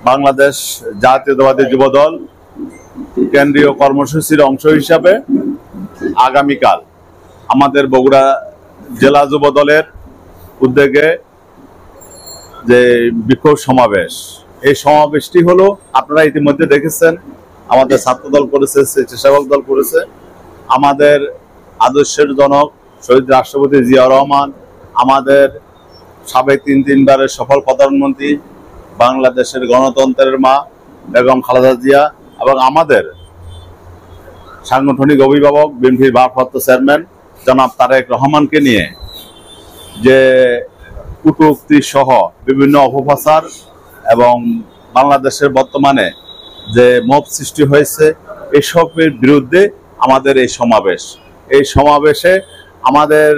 বাংলাদেশ জাতীয়তাবাদী যুবদল কেন্দ্রীয় কর্মসূচির অংশ হিসাবে আগামীকাল আমাদের বগুড়া জেলা যুবদলের উদ্যোগে যে বিক্ষোভ সমাবেশ, এই সমাবেশটি হলো আপনারা ইতিমধ্যে দেখেছেন, আমাদের ছাত্রদল করেছে, স্বেচ্ছাসেবক দল করেছে। আমাদের আদর্শের জনক শহীদ রাষ্ট্রপতি জিয়া রহমান, আমাদের সাবেক তিনবারের সফল প্রধানমন্ত্রী, বাংলাদেশের গণতন্ত্রের মা বেগম খালেদা জিয়া এবং আমাদের সাংগঠনিক অভিভাবক বিএনপির ভারপ্রাপ্ত চেয়ারম্যান জনাব তারেক রহমানকে নিয়ে যে কটূক্তি সহ বিভিন্ন অপপ্রচার এবং বাংলাদেশের বর্তমানে যে মব সৃষ্টি হয়েছে, এসবের বিরুদ্ধে আমাদের এই সমাবেশ। এই সমাবেশে আমাদের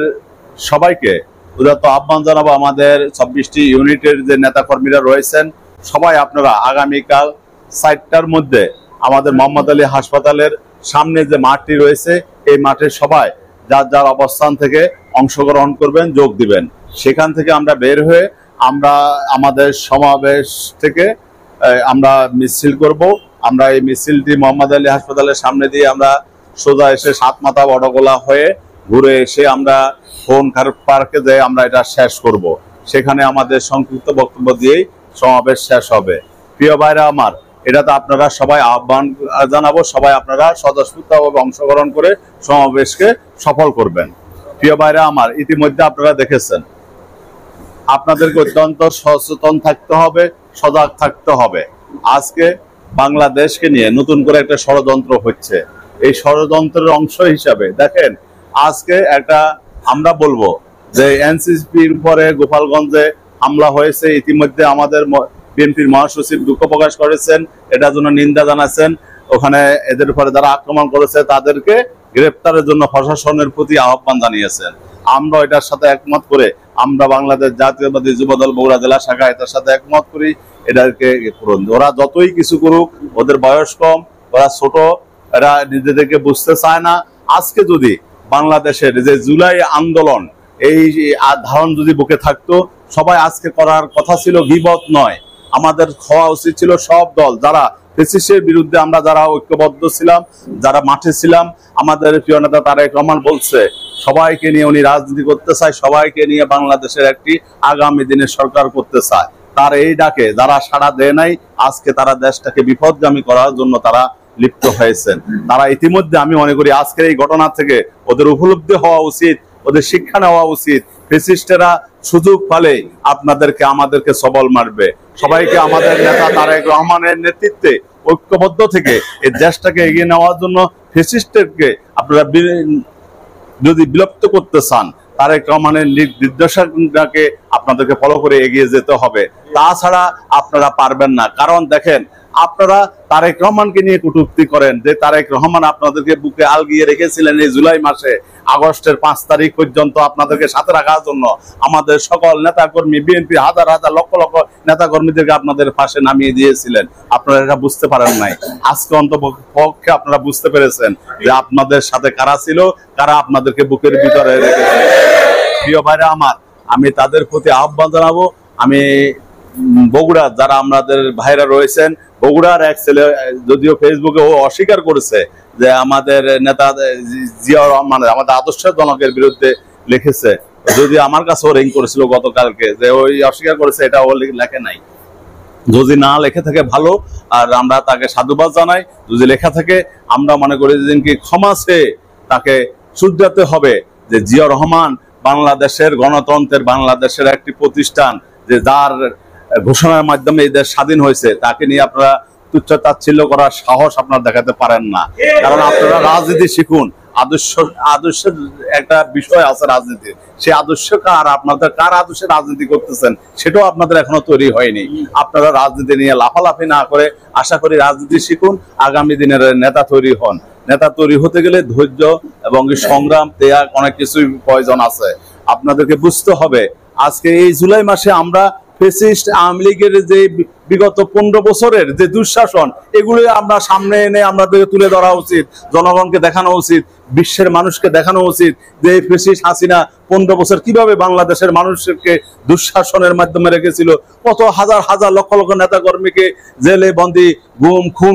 সবাইকে উদাত্ত আহ্বান জানাবো। আমাদের 26টি ইউনিটের যে নেতাকর্মীরা রয়েছেন, সবাই আপনারা আগামীকাল 4টার মধ্যে আমাদের মোহাম্মদ আলী হাসপাতালের সামনে যে মাঠটি রয়েছে, এই মাঠে সবাই যার যার অবস্থান থেকে অংশগ্রহণ করবেন, যোগ দিবেন। সেখান থেকে আমরা বের হয়ে আমরা আমাদের সমাবেশ থেকে আমরা মিছিল করব। আমরা এই মিছিলটি মোহাম্মদ আলী হাসপাতালের সামনে দিয়ে আমরা সোজা এসে সাতমাথা বড়গোলা হয়ে ঘুরে এসে আমরা ফোন পার্কে যেয়ে আমরা এটা শেষ করব। সেখানে আমাদের সংক্ষিপ্ত বক্তব্য দিয়েই সমাবেশ শেষ হবে। প্রিয় ভাইরা আমার, এটাতে আপনারা সবাই আহ্বান জানাবো, সবাই আপনারা স্বতঃস্ফূর্তভাবে অংশগ্রহণ করে সমাবেশকে সফল করবেন। প্রিয় ভাইরা আমার, ইতিমধ্যে আপনারা দেখেছেন, আপনাদেরকে অত্যন্ত সচেতন থাকতে হবে, সজাগ থাকতে হবে। আজকে বাংলাদেশকে নিয়ে নতুন করে একটা ষড়যন্ত্র হচ্ছে। এই ষড়যন্ত্রের অংশ হিসাবে দেখেন, আজকে একটা আমরা বলবো যে এনসিপির উপরে গোপালগঞ্জে হামলা হয়েছে। ইতিমধ্যে আমাদের বিএনপির মহাসচিব দুঃখ প্রকাশ করেছেন, এটার জন্য নিন্দা জানাচ্ছেন। ওখানে এদের উপরে যারা আক্রমণ করেছে তাদেরকে গ্রেপ্তারের জন্য প্রশাসনের প্রতি আহ্বান জানিয়েছেন। আমরা এটার সাথে একমত করে আমরা বাংলাদেশ জাতীয়তাবাদী যুবদল বগুড়া জেলা শাখা এটার সাথে একমত করি। এটাকে করুন, ওরা যতই কিছু করুক, ওদের বয়স কম, ওরা ছোট, এরা নিজেদেরকে বুঝতে চায় না। আজকে যদি বাংলাদেশের যে জুলাই আন্দোলন, এই ধারণ যদি বুকে থাকতো, সবাই আজকে করার কথা ছিল গীবত নয়, আমাদের হওয়া উচিত ছিল সব দল যারা ফ্যাসিস্টের বিরুদ্ধে আমরা যারা ঐক্যবদ্ধ ছিলাম, যারা মাঠে ছিলাম। আমাদের প্রিয় নেতা তারেক রহমান বলছে সবাইকে নিয়ে উনি রাজনীতি করতে চায়, সবাইকে নিয়ে বাংলাদেশের একটি আগামী দিনের সরকার করতে চায়। তার এই ডাকে যারা সাড়া দেয় নাই, আজকে তারা দেশটাকে বিপদগামী করার জন্য তারা লিপ্ত হয়েছেন। তারা ইতিমধ্যে আমি মনে করি আজকের এই ঘটনা থেকে ওদের উপলব্ধি হওয়া উচিত, ওদের শিক্ষা নেওয়া উচিত। ফ্যাসিস্টেরা সুযোগ পালে আপনাদেরকে আমাদেরকে সবল মারবে। সবাইকে আমাদের নেতা তারেক রহমানের নেতৃত্বে ঐক্যবদ্ধ থেকে এই দেশটাকে এগিয়ে নেওয়ার জন্য ফ্যাসিস্টকে আপনারা যদি বিলুপ্ত করতে চান, তারেক রহমানের নির্দেশনাকে আপনাদেরকে ফলো করে এগিয়ে যেতে হবে। তাছাড়া আপনারা পারবেন না। কারণ দেখেন, আপনারা তারেক রহমানকে নিয়ে কটূক্তি করেন যে তারেক রহমান আপনাদেরকে বুকে আলগিয়ে রেখেছিলেন এই জুলাই মাসে, আগস্টের 5 তারিখ পর্যন্ত আপনাদেরকে সাথে রাখার জন্য আমাদের সকল নেতাকর্মী, বিএনপি হাজার হাজার লক্ষ লক্ষ নেতাকর্মীদেরকে আপনাদের পাশে নামিয়ে দিয়েছিলেন। আপনারা এটা বুঝতে পারেন নাই। আজকে অন্তপক্ষে আপনারা বুঝতে পেরেছেন যে আপনাদের সাথে কারা ছিল, কারা আপনাদেরকে বুকের ভিতরে রেখেছে। প্রিয় ভাইরা আমার, আমি তাদের প্রতি আহ্বান জানাবো। আমি বগুড়া যারা আমাদের ভাইরা রয়েছেন, বগুড়ার এক ছেলে যদিও ফেসবুকে ও অস্বীকার করেছে যে আমাদের নেতা জিয়া রহমান আমাদের আদর্শের জনকের বিরুদ্ধে লিখেছে, যদি আমার কাছেও রিং করেছিল গতকালকে, যে ওই অস্বীকার করেছে, এটা ও লেখে নাই। যদি না লেখে থাকে ভালো, আর আমরা তাকে সাধুবাদ জানাই। যদি লেখা থাকে, আমরা মনে করি যে ক্ষমা চেয়ে তাকে শুধরাতে হবে যে জিয়া রহমান বাংলাদেশের গণতন্ত্রের, বাংলাদেশের একটি প্রতিষ্ঠান, যে যার ঘোষণার মাধ্যমে এই দেশ স্বাধীন হয়েছে, তাকে নিয়ে আপনারা তুচ্ছ তাচ্ছিল্য করার সাহস আপনারা দেখাতে পারেন না। কারণ আপনারা রাজনীতি শিখুন, আদর্শের একটা বিষয় আছে রাজনীতির, সেই আদর্শ কার, আপনাদের কার আদর্শে রাজনীতি করতেছেন সেটাও আপনাদের এখনো তৈরি হয়নি। আপনারা রাজনীতি নিয়ে লাফালাফি না করে আশা করি রাজনীতি শিখুন, আগামী দিনের নেতা তৈরি হন। নেতা তৈরি হতে গেলে ধৈর্য এবং সংগ্রাম, ত্যাগ, অনেক কিছুই প্রয়োজন আছে। আপনাদেরকে বুঝতে হবে আজকে এই জুলাই মাসে আমরা ফ্যাসিস্ট আওয়ামী লীগের যে বিগত 15 বছরের যে দুঃশাসন, এগুলো আমরা সামনে এনে আমাদের তুলে ধরা উচিত, জনগণকে দেখানো উচিত, বিশ্বের মানুষকে দেখানো উচিত যে ফ্যাসিস্ট হাসিনা 15 বছর কিভাবে বাংলাদেশের মানুষকে দুঃশাসনের মাধ্যমে রেখেছিল, কত হাজার হাজার লক্ষ লক্ষ নেতা কর্মীকে জেলে বন্দী, গুম খুন